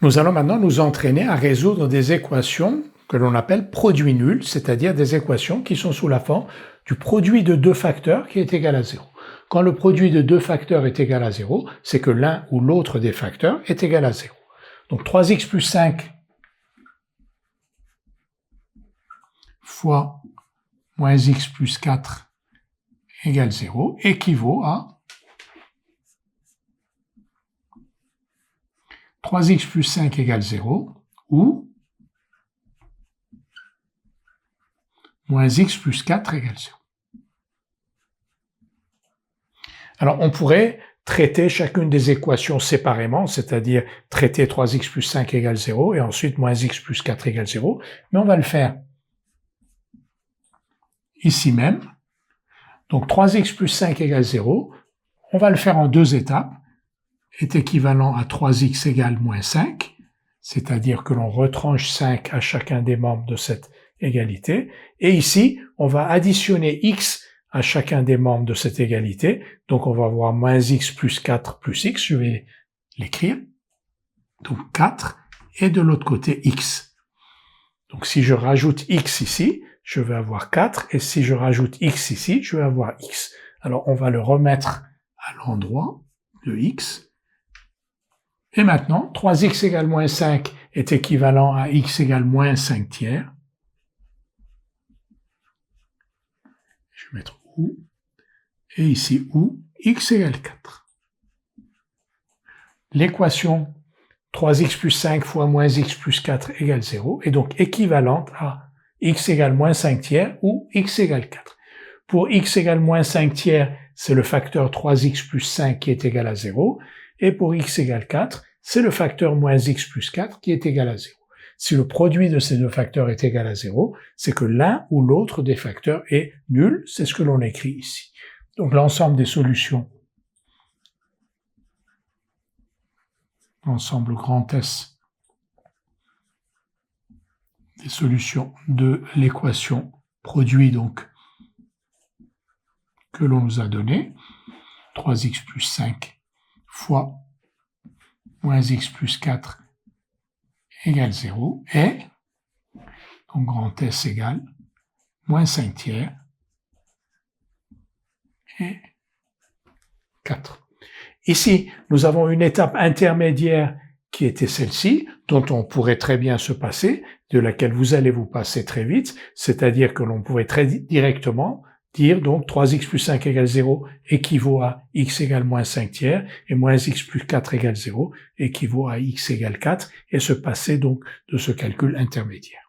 Nous allons maintenant nous entraîner à résoudre des équations que l'on appelle produits nuls, c'est-à-dire des équations qui sont sous la forme du produit de deux facteurs qui est égal à 0. Quand le produit de deux facteurs est égal à 0, c'est que l'un ou l'autre des facteurs est égal à 0. Donc 3x plus 5 fois moins x plus 4 égale 0 équivaut à 3x plus 5 égale 0 ou moins x plus 4 égale 0. Alors on pourrait traiter chacune des équations séparément, c'est-à-dire traiter 3x plus 5 égale 0 et ensuite moins x plus 4 égale 0, mais on va le faire ici même. Donc 3x plus 5 égale 0, on va le faire en deux étapes, est équivalent à 3x égale moins 5, c'est-à-dire que l'on retranche 5 à chacun des membres de cette égalité, et ici, on va additionner x à chacun des membres de cette égalité, donc on va avoir moins x plus 4 plus x, je vais l'écrire, donc 4, et de l'autre côté x. Donc si je rajoute x ici, je vais avoir 4, et si je rajoute x ici, je vais avoir x. Alors on va le remettre à l'endroit de x, et maintenant, 3x égale moins 5 est équivalent à x égale moins 5 tiers. Je vais mettre ou, et ici ou, x égale 4. L'équation 3x plus 5 fois moins x plus 4 égale 0 est donc équivalente à x égale moins 5 tiers ou x égale 4. Pour x égale moins 5 tiers, c'est le facteur 3x plus 5 qui est égal à 0, et pour x égale 4, c'est le facteur moins x plus 4 qui est égal à 0. Si le produit de ces deux facteurs est égal à 0, c'est que l'un ou l'autre des facteurs est nul, c'est ce que l'on écrit ici. Donc l'ensemble des solutions, l'ensemble grand S des solutions de l'équation produit donc que l'on nous a donné, 3x plus 5 fois moins x plus 4 égale 0, et donc grand S égale moins 5 tiers et 4. Ici, nous avons une étape intermédiaire qui était celle-ci, dont on pourrait très bien se passer, de laquelle vous allez vous passer très vite, c'est-à-dire que l'on pourrait très directement dire donc 3x plus 5 égale 0 équivaut à x égale moins 5 tiers et moins x plus 4 égale 0 équivaut à x égale 4 et se passer donc de ce calcul intermédiaire.